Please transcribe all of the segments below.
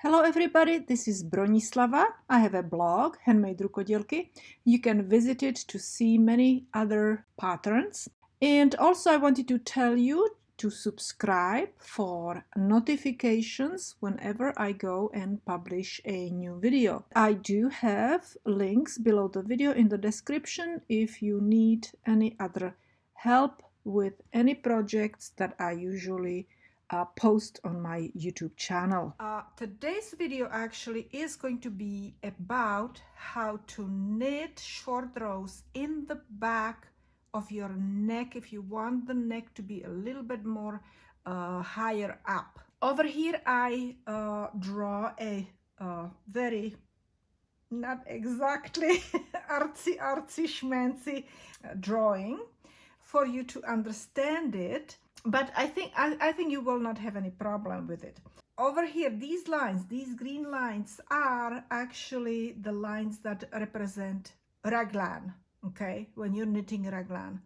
Hello everybody, this is Bronislava. I have a blog, HandMadeRukodelky. You can visit it to see many other patterns. And also I wanted to tell you to subscribe for notifications whenever I go and publish a new video. I do have links below the video in the description if you need any other help with any projects that I usually post on my YouTube channel. Today's video actually is going to be about how to knit short rows in the back of your neck if you want the neck to be a little bit more higher up. Over here I draw a very not exactly artsy schmancy drawing for you to understand it, but I think you will not have any problem with it. Over here, these lines, these green lines, are actually the lines that represent raglan, okay, when you're knitting raglan.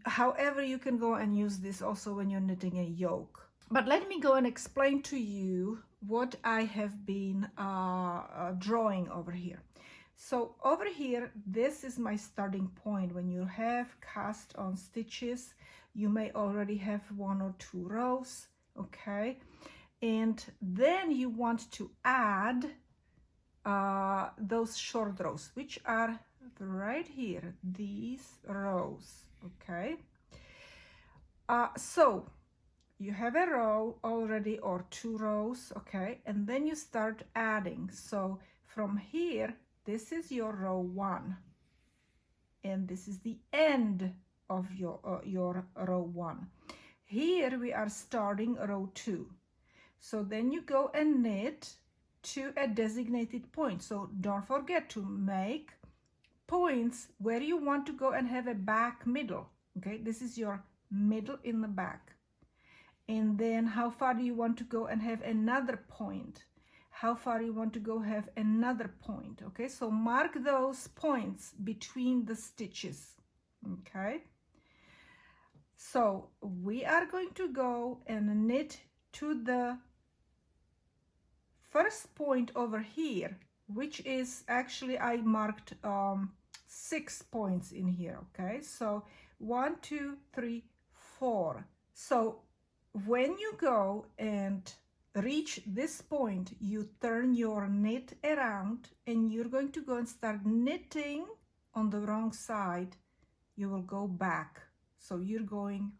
However, you can go and use this also when you're knitting a yoke. But let me go and explain to you what I have been drawing over here. So over here, this is my starting point. When you have cast on stitches, you may already have 1 or 2 rows, okay? And then you want to add those short rows, which are right here, these rows, okay? So you have a row already or 2 rows, okay? And then you start adding. So from here, this is your row 1, and this is the end of your row 1. Here we are starting row 2. So then you go and knit to a designated point. So don't forget to make points where you want to go and have a back middle, okay? This is your middle in the back. And then how far do you want to go and have another point? How far you want to go have another point, okay? So mark those points between the stitches, okay? So we are going to go and knit to the first point over here, which is actually I marked 6 points in here, okay? So 1, 2, 3, 4. So when you go and reach this point, you turn your knit around and you're going to go and start knitting on the wrong side. You will go back. So you're going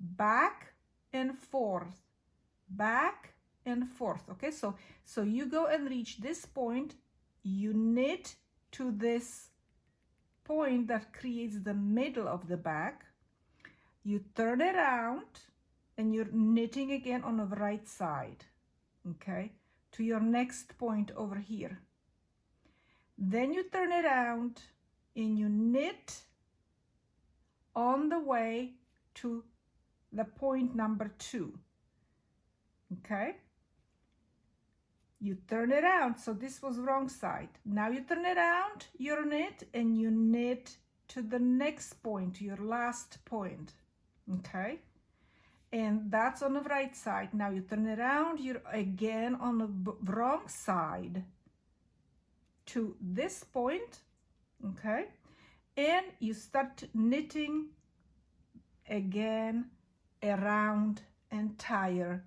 back and forth, back and forth, okay? So you go and reach this point, you knit to this point that creates the middle of the back, you turn around and you're knitting again on the right side, okay, to your next point over here. Then you turn around and you knit on the way to the point number 2, okay? You turn around, so this was wrong side. Now you turn around your knit and you knit to the next point, your last point, okay? And that's on the right side. Now you turn around, you're again on the wrong side to this point, okay? And you start knitting again around entire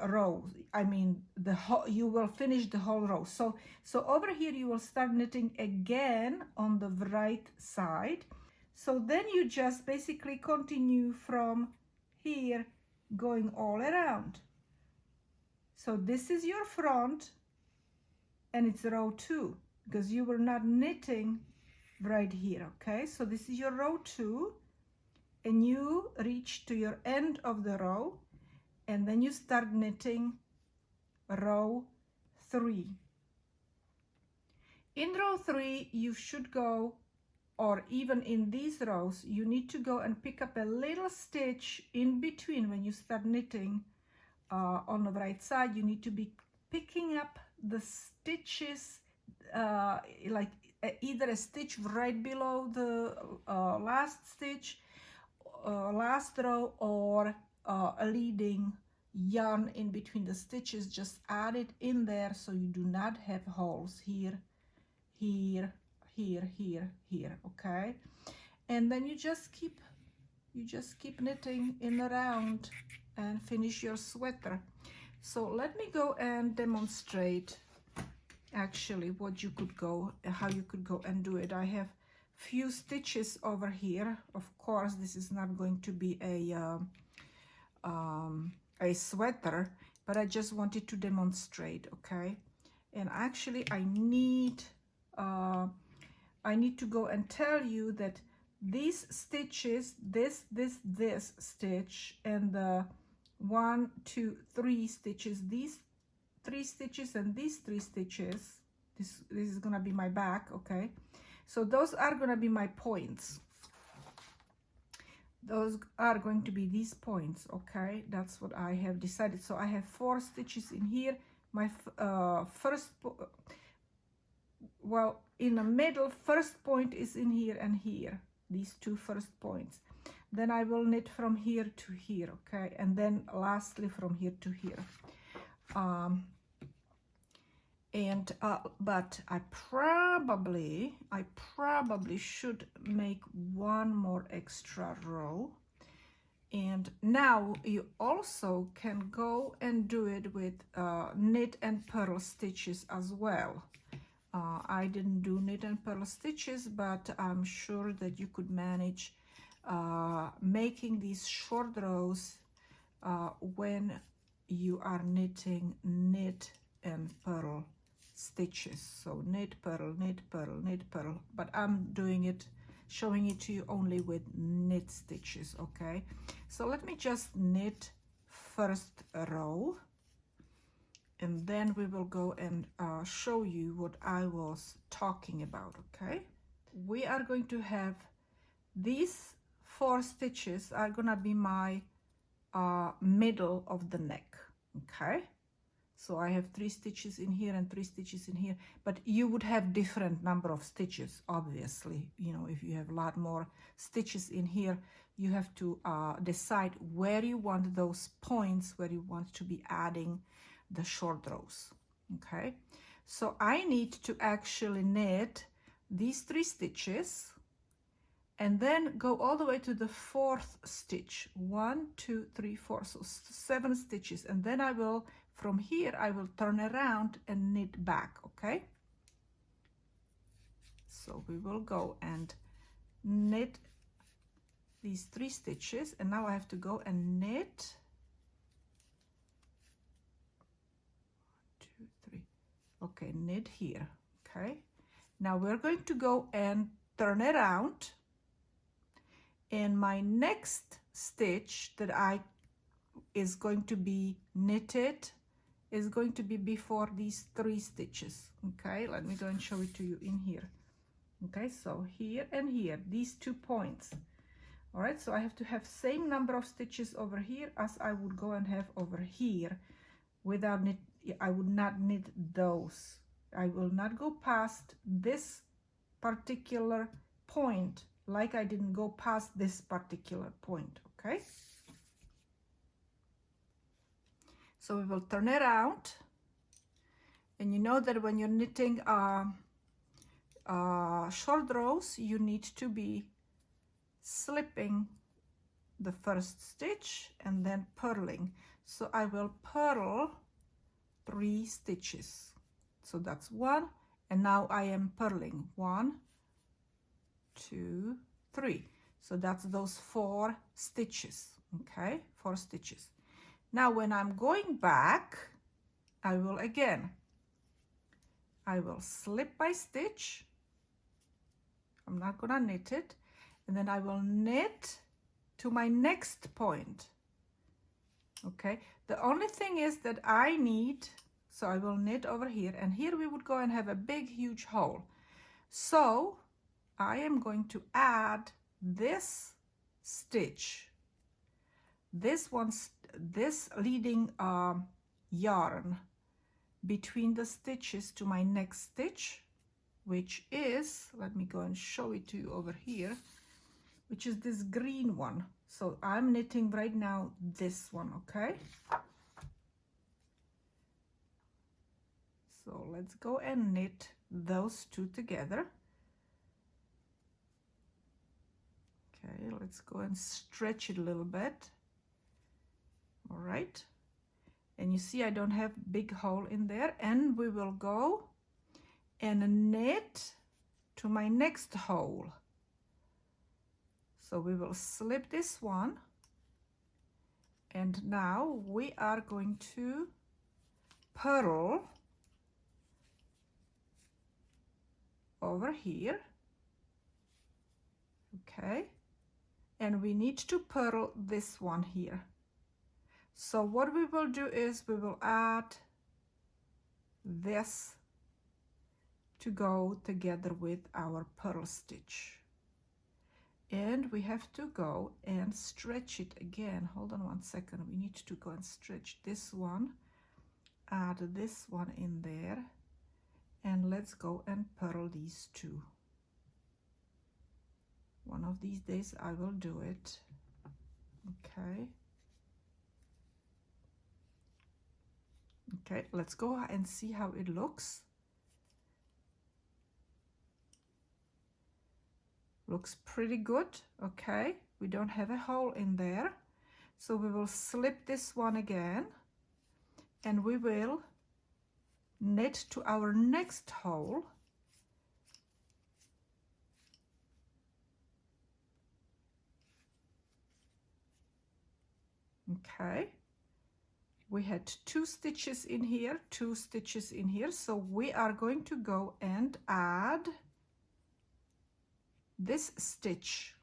row. I mean, the whole, you will finish the whole row. So over here you will start knitting again on the right side. So then you just basically continue from here going all around. So this is your front and it's row 2 because you were not knitting right here, okay? So this is your row 2 and you reach to your end of the row and then you start knitting row 3. In row 3 you should go, or even in these rows, you need to go and pick up a little stitch in between. When you start knitting on the right side, you need to be picking up the stitches, like either a stitch right below the last stitch, last row, or leading yarn in between the stitches, just add it in there so you do not have holes here, here, here, here, here, okay? And then you just keep knitting in around and finish your sweater. So let me go and demonstrate actually how you could go and do it. I have few stitches over here. Of course, this is not going to be a sweater, but I just wanted to demonstrate, okay? And actually I need to go and tell you that these stitches, this stitch, and the 1, 2, 3 stitches, these 3 stitches and these 3 stitches, this is gonna be my back, okay? So those are gonna be my points. Those are going to be these points, okay? That's what I have decided. So I have 4 stitches in here. My well, in the middle, first point is in here and here, these 2 first points. Then I will knit from here to here, okay? And then lastly from here to here. But I probably should make one more extra row. And now you also can go and do it with knit and purl stitches as well. I didn't do knit and purl stitches, but I'm sure that you could manage making these short rows when you are knitting knit and purl stitches. So knit, purl, knit, purl, knit, purl, but I'm doing it, showing it to you only with knit stitches, okay? So let me just knit first row, and then we will go and show you what I was talking about, okay? We are going to have these 4 stitches are gonna be my middle of the neck, okay? So I have 3 stitches in here and 3 stitches in here, but you would have different number of stitches, obviously. You know, if you have a lot more stitches in here, you have to decide where you want those points, where you want to be adding the short rows, okay? So I need to actually knit these 3 stitches and then go all the way to the 4th stitch. 1, 2, 3, 4, so 7 stitches, and then I will, from here, I will turn around and knit back, okay? So we will go and knit these 3 stitches, and now I have to go and knit 1, 2, 3. Okay, knit here, okay? Now we're going to go and turn around, and my next stitch that is going to be knitted is going to be before these 3 stitches, okay? Let me go and show it to you in here. Okay, so here and here, these 2 points. All right, so I have to have same number of stitches over here as I would go and have over here. Without knit, I would not knit those. I will not go past this particular point like I didn't go past this particular point, okay? So we will turn around, and you know that when you're knitting short rows, you need to be slipping the first stitch and then purling. So I will purl 3 stitches. So that's 1, and now I am purling 1, 2, 3. So that's those 4 stitches, okay? 4 stitches. Now when I'm going back, I will slip my stitch. I'm not gonna knit it, and then I will knit to my next point, okay? The only thing is that I need, so I will knit over here, and here we would go and have a big huge hole. So I am going to add this stitch, this leading yarn between the stitches to my next stitch, which is, let me go and show it to you over here, which is this green one. So I'm knitting right now this one, okay? So let's go and knit those two together. Okay, let's go and stretch it a little bit. All right, and you see I don't have big hole in there, and we will go and knit to my next hole. So we will slip this one, and now we are going to purl over here. Okay, and we need to purl this one here. So what we will do is we will add this to go together with our purl stitch, and we have to go and stretch it again. Hold on one second, we need to go and stretch this one, add this one in there, and let's go and purl these two. One of these days I will do it. Okay. Okay, let's go and see how it looks. Looks pretty good. Okay, we don't have a hole in there, so we will slip this one again, and we will knit to our next hole. Okay, we had 2 stitches in here, 2 stitches in here, so we are going to go and add this stitch,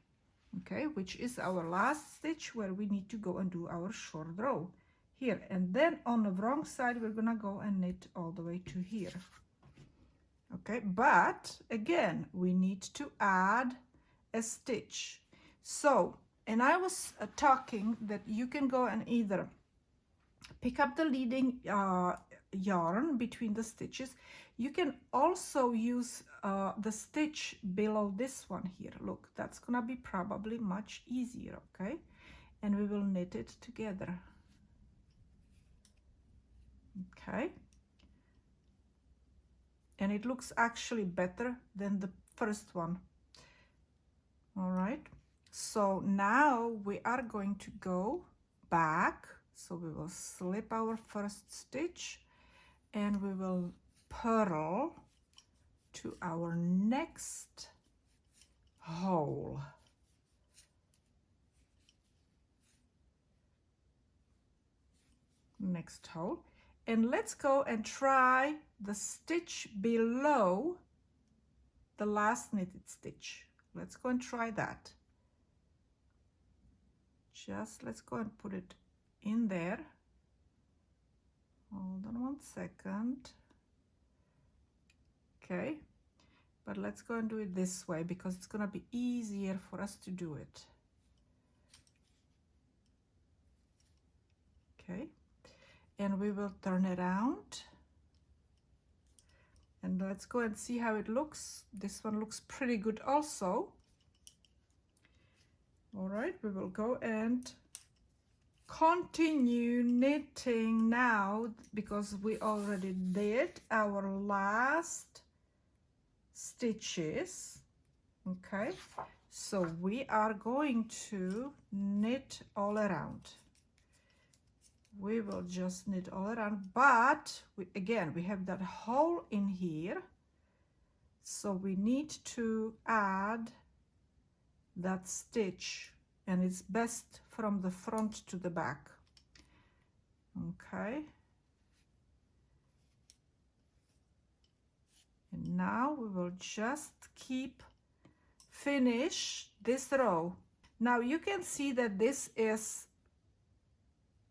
okay, which is our last stitch where we need to go and do our short row here, and then on the wrong side we're gonna go and knit all the way to here. Okay, but again we need to add a stitch. So, and I was talking that you can go and either pick up the leading yarn between the stitches. You can also use the stitch below this one here. Look, that's gonna be probably much easier. Okay, and we will knit it together. Okay, and it looks actually better than the first one. All right, so now we are going to go back. So we will slip our first stitch, and we will purl to our next hole. Next hole, and let's go and try the stitch below the last knitted stitch. Let's go and try that. Just let's go and put it in there. Hold on one second. Okay, but let's go and do it this way because it's gonna be easier for us to do it. Okay, and we will turn it around, and let's go and see how it looks. This one looks pretty good also. All right, we will go and continue knitting now because we already did our last stitches. Okay, so we are going to knit all around. We will just knit all around, but again we have that hole in here, so we need to add that stitch, and it's best from the front to the back. Okay, and now we will just finish this row. Now you can see that this is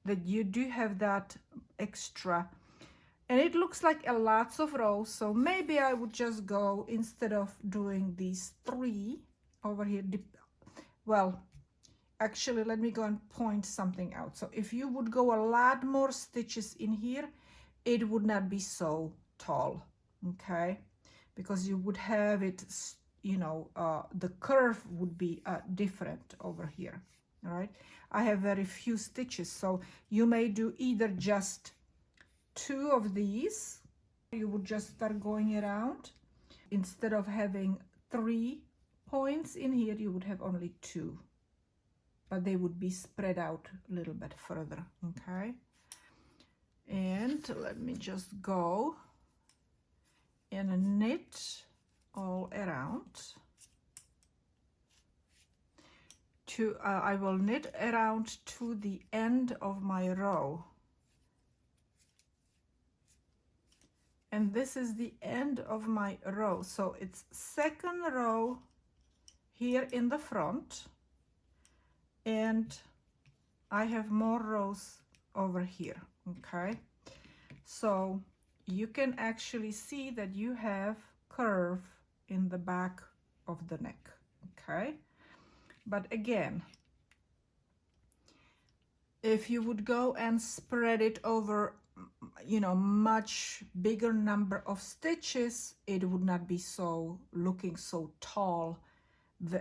that you do have that extra, and it looks like a lots of rows, so maybe I would just go, instead of doing these 3 over here, well, actually let me go and point something out. So if you would go a lot more stitches in here, it would not be so tall, okay, because you would have it, you know, the curve would be different over here. All right, I have very few stitches, so you may do either just 2 of these You would just start going around. Instead of having 3 points in here, you would have only 2, but they would be spread out a little bit further. Okay, and let me just go and knit all around. I will knit around to the end of my row, and this is the end of my row, so it's second row here in the front, and I have more rows over here. Okay, so you can actually see that you have curve in the back of the neck. Okay, but again, if you would go and spread it over, you know, much bigger number of stitches, it would not be so looking so tall,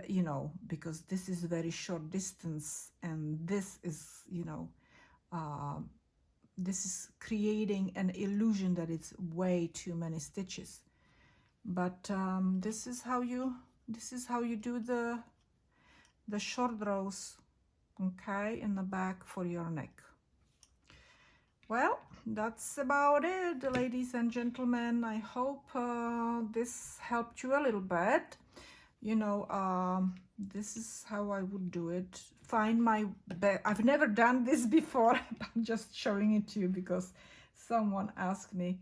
you know, because this is very short distance, and this is, you know, this is creating an illusion that it's way too many stitches. But this is how you do the short rows, okay, in the back for your neck. Well, that's about it, ladies and gentlemen. I hope this helped you a little bit. You know, this is how I would do it. Find my best. I've never done this before. I'm just showing it to you because someone asked me,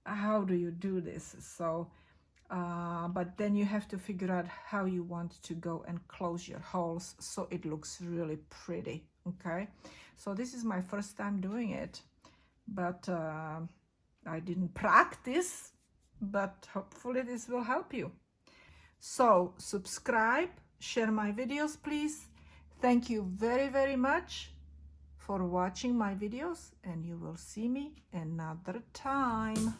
how do you do this? So but then you have to figure out how you want to go and close your holes so it looks really pretty. Okay, so this is my first time doing it, but I didn't practice, but hopefully this will help you. So subscribe, share my videos, please. Thank you very, very much for watching my videos, and you will see me another time.